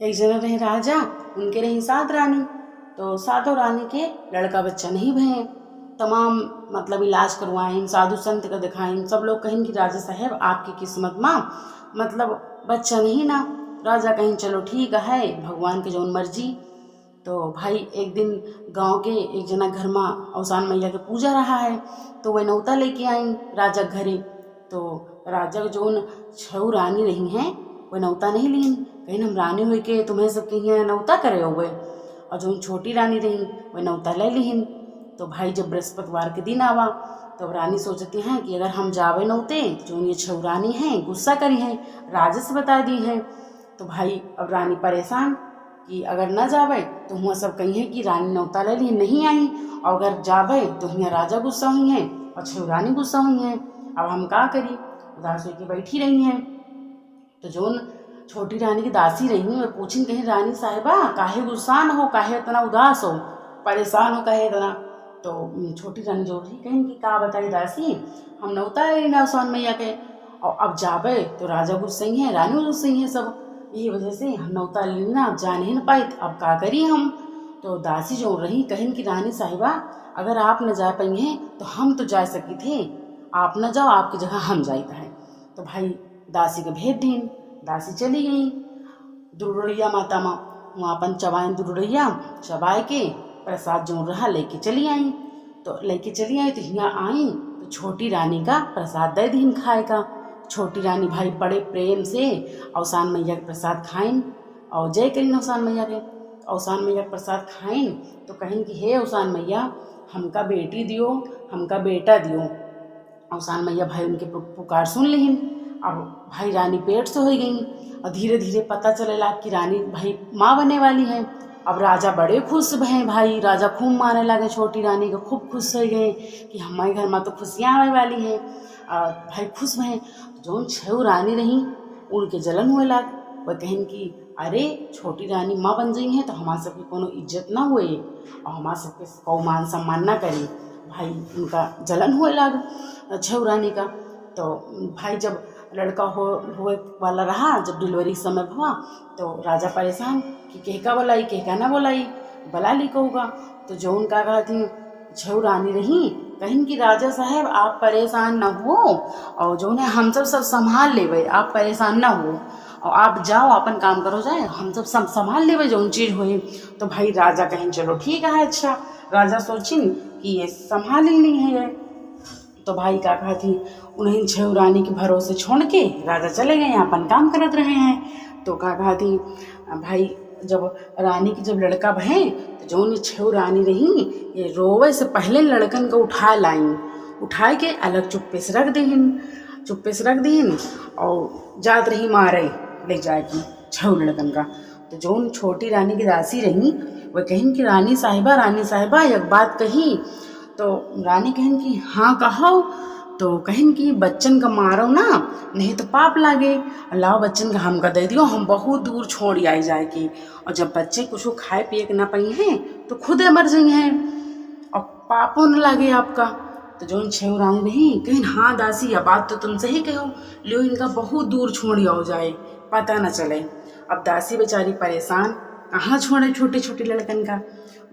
एक जना रहे राजा, उनके रही 7 रानी। तो 7 रानी के लड़का बच्चा नहीं भये। तमाम मतलब इलाज करवाएं, साधु संत का दिखाएं, सब लोग कहें कि राजा साहब आपकी किस्मत माँ मतलब बच्चा नहीं ना। राजा कहें चलो ठीक है, भगवान के जौन मर्जी। तो भाई एक दिन गांव के एक जना घर में औसान मैया के पूजा रहा है, तो वह नौता लेके आई राजा घरे। तो राजा जौन 6 रानी रही हैं वह नौता नहीं लीन, कहीं हम रानी हुई के तुम्हें सब कहीं नौता करे हुए। और जो छोटी रानी रही वह नौता ले लीन। तो भाई जब बृहस्पतिवार के दिन आवा तो रानी सोचती हैं कि अगर हम जावे नौते जो ये 6 रानी हैं गुस्सा करी हैं, राजा से बता दी हैं। तो भाई अब रानी परेशान कि अगर न जावे तो हुआ सब कही कि रानी नौता ले ली नहीं आई, और अगर जावे तो यहाँ राजा गुस्सा हुई हैं और 6 रानी गुस्सा हुई हैं। अब हम का करी, उदास होकर बैठी रही हैं। तो जोन छोटी रानी की दासी रही मैं पूछी कहीं रानी साहिबा काहे गुस्सान हो, काहे इतना उदास हो, परेशान हो काहे इतना। तो छोटी रानी जो रही कहीं कि का बताई दासी, हम नौता है ना औसान मैया के, और अब जाबे तो राजा गुस्से ही है, रानी गुस्से ही है, सब यही वजह से हम नौता लेना अब जा नहीं न पाए, अब का करी हम। तो दासी जो रही कहीं कि रानी साहिबा अगर आप न जा पाई हैं तो हम तो जा सकी थे, आप न जाओ आपकी जगह हम जाता है। तो भाई दासी के भेज दीन, दासी चली गई दुर्रुड़ैया माता माँ, वहाँ अपन चबाएं दुर्रुड़ैया, चबाए के प्रसाद जो रहा लेके चली आई। तो लेके चली आई तो यहाँ आई तो छोटी रानी का प्रसाद दे दीन खाए का। छोटी रानी भाई बड़े प्रेम से औसान मैया के प्रसाद खाइन और जय करीन औसान मैया के। औसान मैया के प्रसाद खाइन तो कहें कि हे औसान मैया हमका बेटी दियो, हमका बेटा दियो। औसान मैया भाई उनके पुकार सुन लीन। अब भाई रानी पेट से हो गई और धीरे धीरे पता चलेला कि रानी भाई माँ बनने वाली है। अब राजा बड़े खुश भये, भाई राजा खूब मारने लगे छोटी रानी को, खूब खुश हो गए कि हमारे घर में तो खुशियाँ आने वाली हैं। भाई खुश भये। जो 6 रानी रही उनके जलन हुए लाग, वह कहें कि अरे छोटी रानी माँ बन गई हैं तो हमारे सबकी कोनो इज्जत ना हुए और हमारे सबके को मान सम्मान ना करें। भाई उनका जलन हुए लाग 6 रानी का। तो भाई जब लड़का हुए वाला रहा, जब डिलीवरी समय हुआ तो राजा परेशान कि कहका बोलाई कहका ना बोलाई, बला ली कहूँगा। तो जो उनका कहा थी 6 रानी रही कहीं कि राजा साहब आप परेशान ना हो और जो है हम सब संभाल लेवे, आप परेशान ना हो और आप जाओ अपन काम करो जाए, हम सब संभाल लेवे जो चीज़ हुई। तो भाई राजा कहें चलो ठीक है अच्छा, राजा सोचिन कि ये संभाल ही नहीं है ये। तो भाई का कहा थी उन्हें 6 रानी के भरोसे छोड़ के राजा चले गए, अपन काम करते रहे हैं। तो का कहा थी भाई जब रानी की जब लड़का भये तो जो 6 रानी रही ये रोवे से पहले लड़कन को उठा लाई, उठाए के अलग चुप्पे से रख दीन और जात रही मारे ले जाएगी 6 लड़कन का। तो जो छोटी रानी की दासी रही वह कहें कि रानी साहिबा एक बात कही। तो रानी कहें कि हाँ कहो। तो कहें कि बच्चन का मारो ना नहीं तो पाप लागे, अल्लाह बच्चन का हमका दे दियो, हम बहुत दूर छोड़ आई जाएगी और जब बच्चे कुछ खाए पिए के ना पाई हैं तो खुद मर जाई हैं और पापों न लागे आपका। तो जो 6 रानी रही कहें हाँ दासी यह बात तो तुम सही कहो, लो इनका बहुत दूर छोड़ आओ जाए पता न चले। अब दासी बेचारी परेशान, कहाँ छोड़े छोटे छोटे लड़कन का।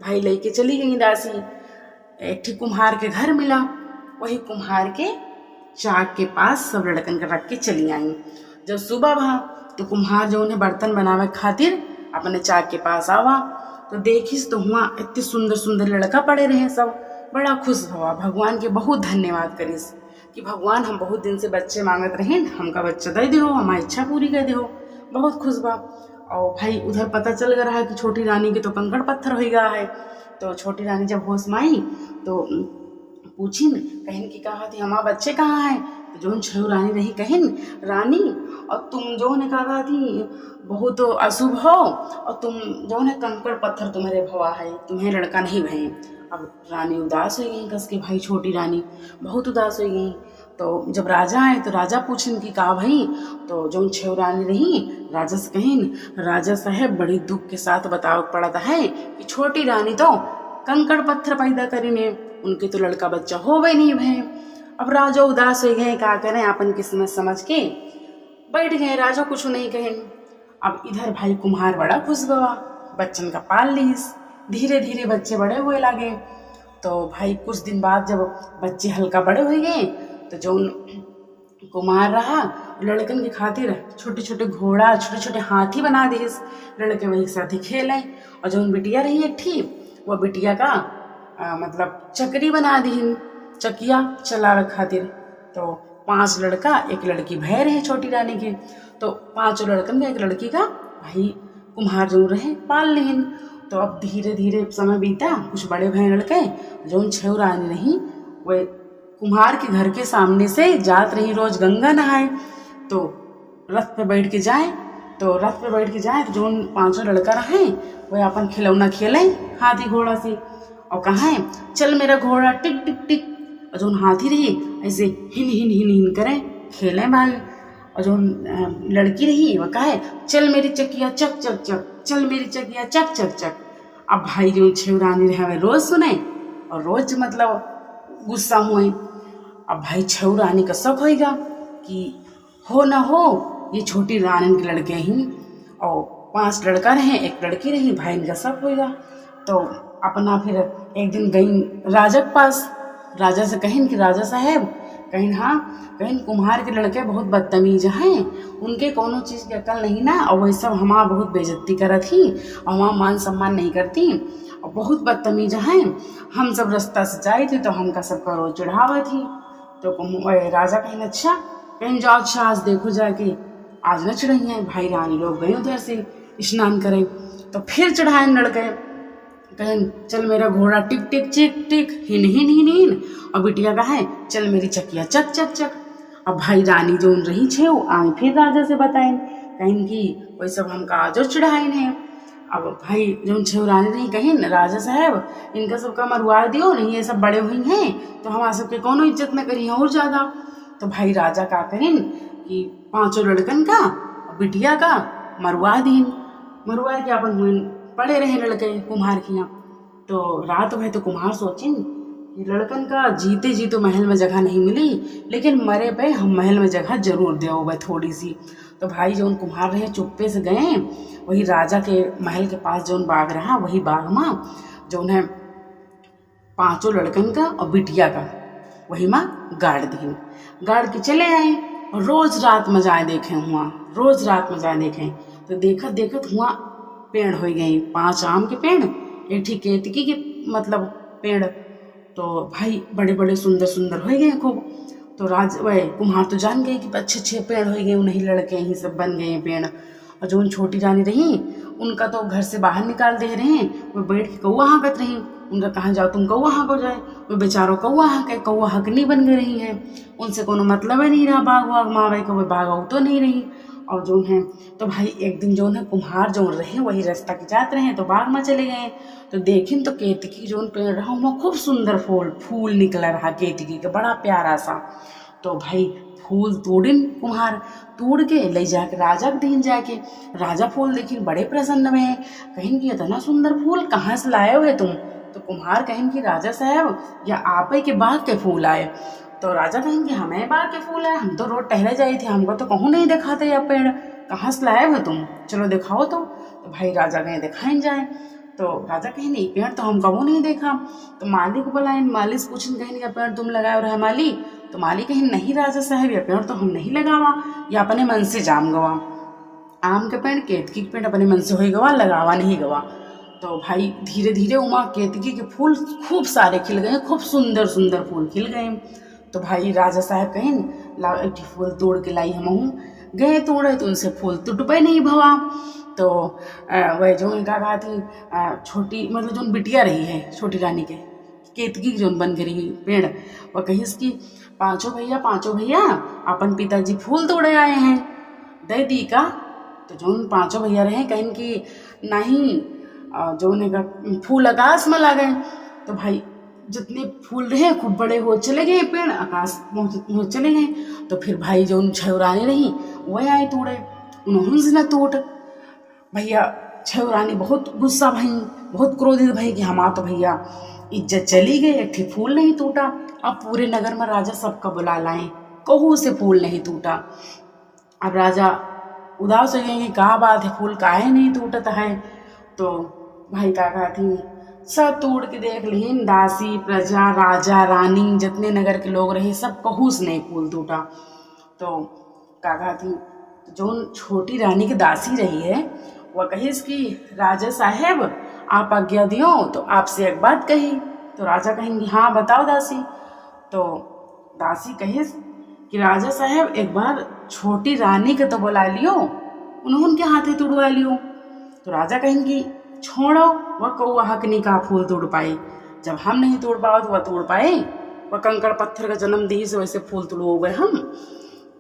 भाई लेके चली गई दासी, एक ठीक कुम्हार के घर मिला, वही कुम्हार के चाक के पास सब लड़कन का रख के चली आई। जब सुबह भा तो कुम्हार जो उन्हें बर्तन बनावे खातिर अपने चाक के पास आवा तो देखिस तो हुआ इतने सुंदर सुंदर लड़का पड़े रहे, सब बड़ा खुश हुआ, भगवान के बहुत धन्यवाद करिस कि भगवान हम बहुत दिन से बच्चे मांगत रहे, हमका बच्चा दे दो, हमारी इच्छा पूरी कर दो, बहुत खुश बा। और भाई उधर पता चल गया है कि छोटी रानी के तो कंकड़ पत्थर हो गया है। तो छोटी रानी जब होश में आई तो पूछी न कहीं की कहा थी हमारा बच्चे कहाँ हैं। तो जो 6 रानी रही कहीं रानी और तुम जो ने कहा थी बहुत अशुभ हो और तुम जो ने कंकड़ पत्थर तुम्हारे भवा है, तुम्हें लड़का नहीं भये। अब रानी उदास हो गई कस के, भाई छोटी रानी बहुत उदास हो गई। तो जब राजा आए तो राजा पूछन कि कहा भाई। तो जो 6 रानी रही राजा से कहें राजा साहब बड़ी दुख के साथ बताओ पड़ता है कि छोटी रानी तो कंकड़ पत्थर पैदा करीने, उनके तो लड़का बच्चा हो गए नहीं भये। अब राजा उदास हो गए, क्या करें अपन किस्मत समझ के बैठ गए, राजा कुछ नहीं कहें। अब इधर भाई कुम्हार बड़ा खुश हुआ, बच्चन का पाल लीस। धीरे धीरे बच्चे बड़े हुए लगे। तो भाई कुछ दिन बाद जब बच्चे हल्का बड़े हो गए तो जो कुम्हार रहा लड़कन की खातिर छोटे छोटे घोड़ा छोटे छोटे हाथी बना दिए। लड़के वही साथी खेलें। और जो बिटिया रही एक थी वो बिटिया का मतलब चकरी बना दी, चकिया चलावे खातिर। तो 5 लड़का 1 लड़की भय रहे छोटी रानी के। तो 5 लड़कन का 1 लड़की का भाई कुम्हार जो रहे पाल लीन। तो अब धीरे धीरे समय बीता, कुछ बड़े भय लड़के जो 6 रानी रही वे कुम्हार के घर के सामने से जात रही रोज गंगा नहाए। तो रथ पे बैठ के जाए तो जो 5 लड़का रहे वह अपन खिलौना खेले हाथी घोड़ा से। और कहा चल मेरा घोड़ा टिक टिक टिक। और जो हाथी रही ऐसे हिन हिन हिन हिन करे खेले भाई। और जो लड़की रही वह कहे चल मेरी चकिया चक चक चक, चल मेरी चकिया चक चक चक। अब भाई जो 6 रानी रहे वे रोज सुने और रोज मतलब गुस्सा हुए। अब भाई 6 रानी का शक होगा कि हो ना हो ये छोटी रानी के लड़के ही। और 5 लड़का रहे 1 लड़की रही, भाई इनका शक होगा। तो अपना फिर एक दिन गई राजा के पास, राजा से कहें कि राजा साहब कहीं कहीं कुम्हार के लड़के बहुत बदतमीज हैं, उनके कोनो चीज़ की अकल नहीं ना। और वही सब हमारा बहुत बेइज्जती करत ही और हमारा मान सम्मान नहीं करती और बहुत बदतमीज हैं। हम सब रास्ता से जाए थे तो हमका सबका रोज चढ़ावा थी। तो राजा कहीं अच्छा कहीं जाओ, अच्छा आज देखो जाके आज न चढ़ाई हैं। भाई रानी लोग गए उधर से स्नान करें तो फिर चढ़ाए लड़के। कहें चल मेरा घोड़ा टिक टिक चिक टिक हिन हिन हिन हिन। और बिटिया का है चल मेरी चकिया चक चक चक। अब भाई रानी जो रही 6 आए फिर राजा से बताएं कहें कि वही सब हमका आजो चढ़ाइन है। अब भाई जो 6 रानी रही कहें राजा साहब इनका सबका मरवा दियो, नहीं ये सब बड़े हुई हैं तो हमारा सबके कोनो इज्जत न करी और ज़्यादा। तो भाई राजा का कहें कि 5 लड़कन का बिटिया का मरवा के अपन हुए पड़े रहे लड़के कुम्हार के यहाँ। तो रात भर तो कुम्हार सोचिन कि लड़कन का जीते जी तो महल में जगह नहीं मिली, लेकिन मरे पे हम महल में जगह जरूर दे वह थोड़ी सी। तो भाई जो कुम्हार रहे चुप्पे से गए वही राजा के महल के पास जो बाग रहा वही बाग में जो उन्हें 5 लड़कन का और बिटिया का वही माँ गाड़ के चले आए। और रोज रात में जाए देखें तो देखत हुआ पेड़ हो गए 5 आम के पेड़, 1 केतकी के मतलब पेड़। तो भाई बड़े बड़े सुंदर सुंदर हो गए खूब। तो वह कुम्हार तो जान गए कि अच्छे पेड़ हो गए, उन्हीं लड़के ही सब बन गए पेड़। और जो उन छोटी रानी रही उनका तो घर से बाहर निकाल दे रहे हैं, वो बैठ के कौआ हाँकत रही। उनका कहाँ जाओ तुम कौआ हाँको जाए, वो बेचारों कौआ हकनी बन गई रही है, उनसे कोनो मतलब ही नहीं रहा बाग वाग मावे का, वो बाग तो नहीं रही। और जो है तो भाई एक दिन जो है कुम्हार जो रहे वही रास्ता के जाते रहे तो बाग में चले गए। तो देखें तो केतकी जो पेड़ रहा वहाँ खूब सुंदर फूल निकला रहा केतकी का बड़ा प्यारा सा। तो भाई फूल तोड़िन कुम्हार, तोड़ के ले जाके राजा के दीन जाके। राजा फूल देखिन बड़े प्रसन्न में कहें कि इतना सुंदर फूल कहाँ से लाए हुए तुम। तो कुम्हार कहें कि राजा साहब या आप ही के बाग के फूल आए। तो राजा कहें कि हमें बाग के फूल आए, हम तो रोड टहले जाए थे, हमको तो कहूँ नहीं दिखाते या पेड़, कहाँ से लाए हो तुम, चलो दिखाओ। तो भाई राजा गए दिखाएं जाए। तो राजा कहें नहीं पेड़ तो हम कबू नहीं देखा। तो माली को बुलाए, माली से पूछन कहें या पेड़ तुम लगाए रहे माली। तो माली कहें नहीं राजा साहब या पेड़ तो हम नहीं लगावा, या अपने मन से जाम गवा, आम के पेड़ केतकी के पेड़ अपने मन से हो गवा, लगावा नहीं गवा। तो भाई धीरे धीरे उमा केतकी के फूल खूब सारे खिल गए, खूब सुंदर सुंदर फूल खिल गए। तो भाई राजा साहब कहें ला एक फूल तोड़ के लाई हम गए तोड़े तो उनसे फूल टूटबे नहीं भवा। तो वह जो कहा थी छोटी मतलब जो बिटिया रही है छोटी रानी के केतकी जो बन गई पेड़, वह कही इसकी पांचों भैया अपन पिताजी फूल तोड़े आए हैं दे दी का। तो जो 5 भैया रहे कहें कि नहीं जो उन्हें फूल आकाश में लगे। तो भाई जितने फूल रहे खूब बड़े हो चले गए, पेड़ आकाश पहुँच चले गए। तो फिर भाई जो 6 रानी रही वह आए तोड़े, उन्होंने से न तोड़। भैया 6 रानी बहुत गुस्सा भई, बहुत क्रोधित भई कि हमारा तो भैया इज्जत चली गई, एक फूल नहीं टूटा। अब पूरे नगर में राजा सबका बुला लाए, कहू से फूल नहीं टूटा। अब राजा उदास हो गई कि का बात है, फूल काहे नहीं टूटता है। तो भाई का कहती सब तोड़ के देख लीन, दासी प्रजा राजा रानी जितने नगर के लोग रहे सब कहू से नहीं फूल टूटा। तो का कहती जो छोटी रानी की दासी रही है वह कहिस कि राजा साहेब आप आज्ञा दियो तो आपसे एक बात कही। तो राजा कहेंगे हाँ बताओ दासी। तो दासी कहिस कि राजा साहेब एक बार छोटी रानी के तो बुला लियो, उन्होंने हाथे तुड़वा लियो। तो राजा कहेंगे छोड़ो, वह कौआ हक नहीं का फूल तोड़ पाए, जब हम नहीं तोड़ पाओ तो वह तोड़ पाए, वह कंकड़ पत्थर का जन्म दी से वैसे फूल तोड़ गए हम।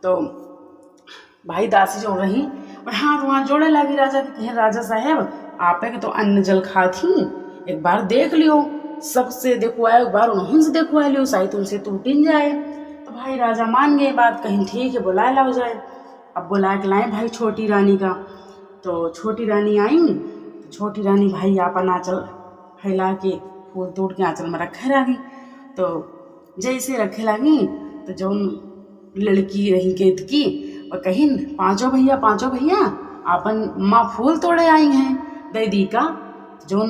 तो भाई दासी जो रही वह हाथ वहाँ जोड़े लगी राजा के, कहे राजा साहेब आप के तो अन्न जल खाती, एक बार देख लियो, सबसे देखवाए एक बार उन्होंने से देखवा लियो, शायद उनसे टूट ही जाए। तो भाई राजा मान गए बात, कहीं ठीक है बुलाए लाओ जाए। अब बुला के लाए भाई छोटी रानी का। तो छोटी रानी आई, तो छोटी रानी भाई आपन आंचल फैला के फूल तोड़ के आंचल में रखे लगी। तो जैसे रखे लगी तो जो लड़की रही केतकी और कहीं पांचों भैया आपन माँ फूल तोड़े आई हैं दीदी का। जो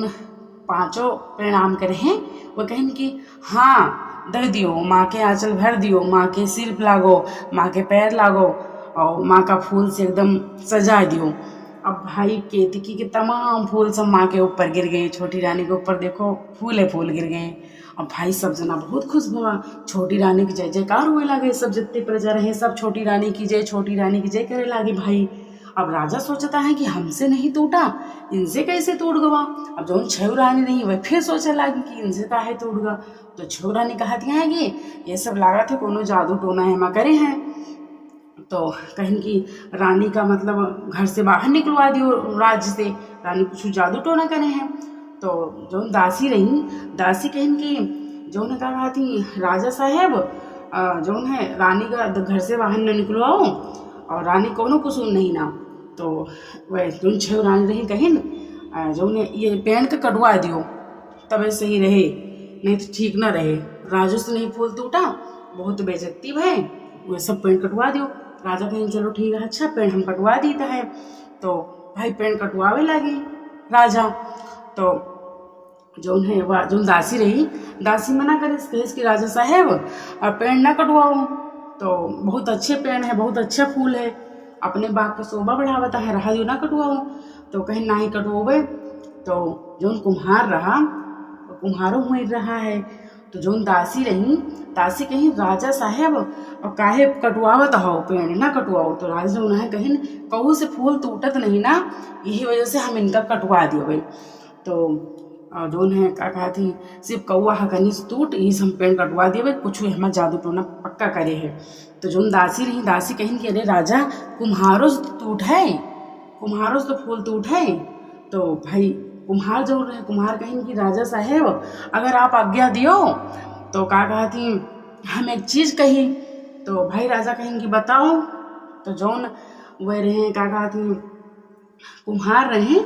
पांचों प्रणाम करे हैं वो कहें कि हाँ दे दियो, माँ के आंचल भर दियो, माँ के सिर लागो, माँ के पैर लागो और माँ का फूल से एकदम सजा दियो। अब भाई केतकी के तमाम फूल सब माँ के ऊपर गिर गए, छोटी रानी के ऊपर देखो फूल गिर गए। अब भाई सब जना बहुत खुश हुआ, छोटी रानी की जय जयकार हुए लगे, सब जितने प्रजा रहे सब छोटी रानी की जय करे लगे भाई। अब राजा सोचता है कि हमसे नहीं टूटा, इनसे कैसे टूट गवा। अब जो छह रानी नहीं वह फिर सोचे लगी कि इनसे काहे टूट गया। तो छह रानी कहती हैं कि ये सब लागत है कोनो जादू टोना है करे हैं। तो कहीं की रानी का मतलब घर से बाहर निकलवा दियो राज्य से, रानी कुछ जादू टोना करे हैं। तो जो दासी रही, दासी कहीं की जो ने कहा थी राजा साहेब जो है रानी का घर से बाहर न निकलवाओ और रानी कोनो कुछ नहीं ना। तो वह जो छह रानी रही कहीं जो ने ये पेड़ के कटवा दियो तब सही रहे, नहीं तो ठीक ना रहे। राजू से नहीं फूल टूटा, बहुत बेइज्जती भाई, वह सब पेड़ कटवा दियो। राजा कहें चलो ठीक है, अच्छा पेड़ हम कटवा देता है। तो भाई पेड़ कटवावे लगे राजा। तो जो है वह जो दासी रही, दासी मना करे कि राजा साहेब अब पेड़ ना कटवाओ, तो बहुत अच्छे पेड़ है, बहुत अच्छा फूल है, अपने बाग का शोभा बढ़ावता है, रहा जो ना कटवाओ। तो कहीं ना ही कटवावे। तो जो कुम्हार रहा कुम्हारों हुई रहा है। तो जो दासी रही, दासी कहीं राजा साहेब और काहे कटवावत हो पेड़ ना कटवाओ। तो राजा जो है कहीं कहू से फूल टूटत नहीं ना, यही वजह से हम इनका कटवा दियो। तो जो है का कहा थी सिर्फ कौआ हकनी से टूट यही हम पेड़ कटवा दिए, कुछ हमारा जादू टोना पक्का करे है। तो जो दासी रही, दासी कहीं कि अरे राजा कुम्हारों से टूट है, कुम्हारों से तो फूल टूट है। तो भाई कुम्हार जो रहे, कुम्हार कहीं कि राजा साहेब अगर आप आज्ञा दियो तो का कहा थी हम एक चीज़ कही। तो भाई राजा कहें कि बताओ। तो जौन वह रहे का कहा थी कुम्हार रहे,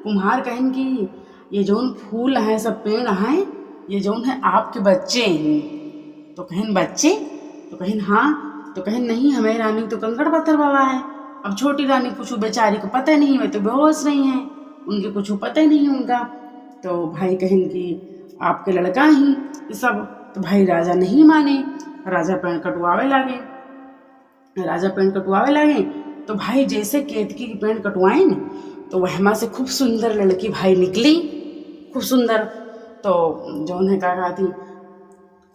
कुम्हार कहें कि ये जौन फूल हैं सब पेड़ हैं ये जौन है आपके बच्चे हैं। तो कहें बच्चे, तो कहें हाँ। तो कहें नहीं हमें रानी तो कंकड़ पत्थर बाबा है। अब छोटी रानी कुछ बेचारी को पता नहीं, वे तो बेहोश नहीं है, उनके कुछ पता ही नहीं उनका। तो भाई कहें कि आपके लड़का ही सब। तो भाई राजा नहीं माने, राजा पेड़ कटवावे लगे, राजा पेड़ कटवावे लगे। तो भाई जैसे केतकी की पेड़ कटवाए न, तो वह से खूब सुंदर लड़की भाई निकली, खूब सुंदर। तो जो उन्हें कहा थी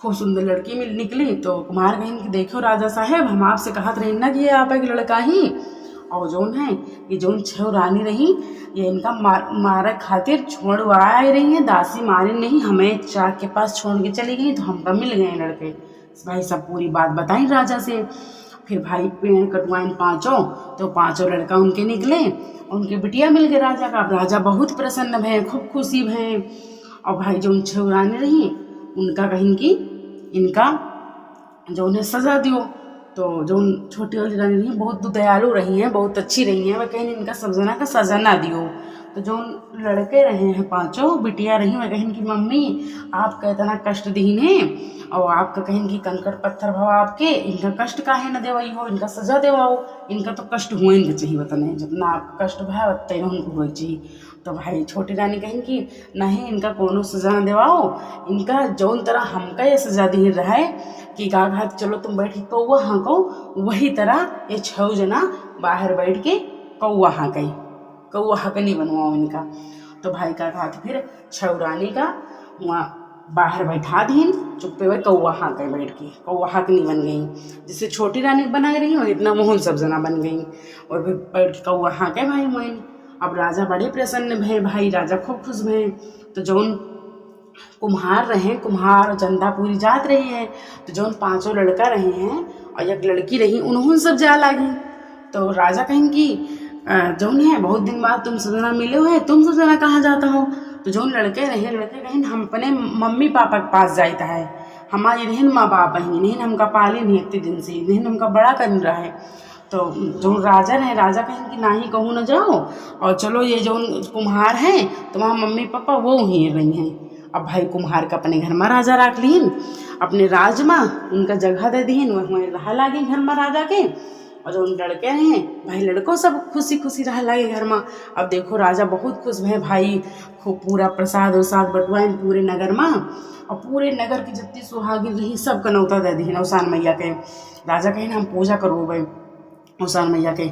खूब सुंदर लड़की में निकली। तो कुमार कहें कि देखो राजा साहेब हम आपसे कहत रही ना कि आप एक लड़का ही, और जौन है ये जौन छह रानी रही ये इनका मारे खातिर छोड़ आए रही है, दासी मारे नहीं हमें चाक के पास छोड़ के चली गई, तो हमको मिल गए लड़के। भाई सब पूरी बात बताई राजा से। फिर भाई पेड़ कटवाइन पांचों, तो पांचों लड़का उनके निकले, उनके बिटिया मिल गए राजा का। अब राजा बहुत प्रसन्न भय, खूब खुशी भय। और भाई जो छह रानी रही उनका कहीं कि इनका जो उन्हें सजा दियो। तो जो छोटी वाली रानी रही बहुत दयालु रही हैं, बहुत अच्छी रही हैं, वह कहीं इनका सब जना का सजा ना दियो। तो जो लड़के रहे हैं पांचों बिटिया रही वह कहें कि मम्मी आपका इतना कष्ट दीन है और आपका कहें कि कंकड़ पत्थर भाव आपके, इनका कष्ट काहे न देवाई हो, इनका सजा देवाओ, इनका तो कष्ट हुए इनके चाहिए बताने, जितना आपका कष्ट भा उतना ही उनको हुए चाहिए। तो भाई छोटी रानी कहें कि नहीं इनका कोनो सजा न देवाओ, इनका जौन तरह हमका ये सजा दी रहे कि का घात चलो तुम बैठ के कौआ हाँको, वही तरह ये 6 जना बाहर बैठ के कौआ हाँकई, कौआ हकनी बनवाओ इनका। तो भाई का घात फिर 6 रानी का वहाँ बाहर बैठा दीन, चुप्पे हुए कौआ हाँके बैठ के, कौआ हकनी बन गई, जिससे छोटी रानी बना रही और इतना मोहन सब जना बन गई और फिर बैठ के कौआ हाँके भाई मोहन। अब राजा बड़े प्रसन्न भय, भाई राजा खूब खुश भय। तो जौन कुम्हार रहे, कुम्हार चंदा पूरी जात रही है, तो जौन 5 लड़का रहे हैं और एक लड़की रही, उन्होंने सब जा लागी। तो राजा कहें कि जौन है बहुत दिन बाद तुम सब जना मिले हुए, तुम सब जना कहाँ जाता हो। तो जौन लड़के कहें हम अपने मम्मी पापा के पास जाता है, हमारी इन्हें माँ बाप हैं, इन्हें हमका पाले नहीं इतने दिन से, इन्हें हमका बड़ा कर रहा है। तो जो राजा है, राजा कहें कि ना ही कहूँ न जाओ और चलो ये जो कुम्हार हैं तुम्हारा मम्मी पापा वो ही रही हैं। अब भाई कुम्हार का अपने घर में राजा रख लीन, अपने राज में उनका जगह दे दीन, वह रहा लागे घर में राजा के। और जो उन लड़के हैं भाई लड़कों सब खुशी खुशी रह लगे घर में। अब देखो राजा बहुत खुश भे भाई, खूब पूरा प्रसाद उसाद बटवाएं पूरे नगर में, और पूरे नगर की जितनी सुहागिन रही सब कनौता दे दी औसान मैया के। राजा कहें हम पूजा करो भाई औसान मैया के।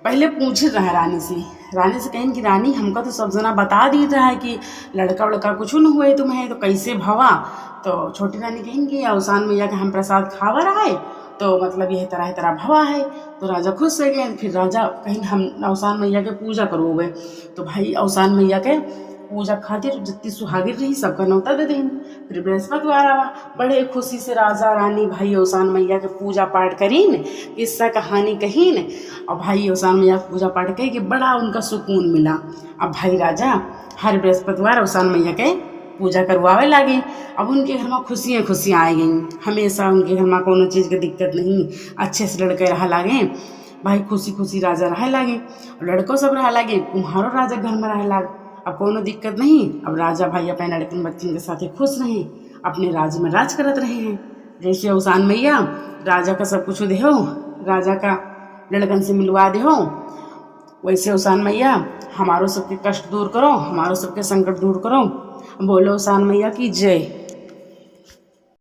पहले पूछे रहे रानी से कहें कि रानी हमका तो सब जना बता दी रहा है कि लड़का वड़का कुछ न हुए तुम्हें, तो कैसे भवा। तो छोटी रानी कहें कि औसान मैया के हम प्रसाद खावा रहा है, तो मतलब यह तरह भवा है। तो राजा खुश हो गए। फिर राजा कहीं हम औसान मैया के पूजा करोगे। तो भाई औसान मैया के पूजा खातिर जितनी सुहागिर रही सबका न्योता दे दें। फिर बृहस्पतिवार आवा, बड़े खुशी से राजा रानी भाई औसान मैया के पूजा पाठ करीन, किस्सा कहानी कहीन, और भाई औसान मैया के पूजा पाठ कही कि बड़ा उनका सुकून मिला। अब भाई राजा हर बृहस्पतिवार औसान मैया के पूजा करवावे लागे। अब उनके घर में खुशियाँ आ गई, हमेशा उनके घर में कोनो चीज़ की दिक्कत नहीं, अच्छे से लड़के रह लागे भाई, खुशी खुशी राजा रह लागे, लड़कों सब रह लागे, कुम्हारों राजा घर में रह लागे। अब कोनो दिक्कत नहीं। अब राजा भाई अपने लड़कन बच्चन के साथ खुश रहे, अपने राज्य में राज करत रहे हैं। जैसे औसान मैया राजा का सब कुछ देहो, राजा का लड़कन से मिलवा देहो, वैसे औसान मैया हमारो सबके कष्ट दूर करो, हमारो सबके संकट दूर करो। बोलो औसान मैया की जय।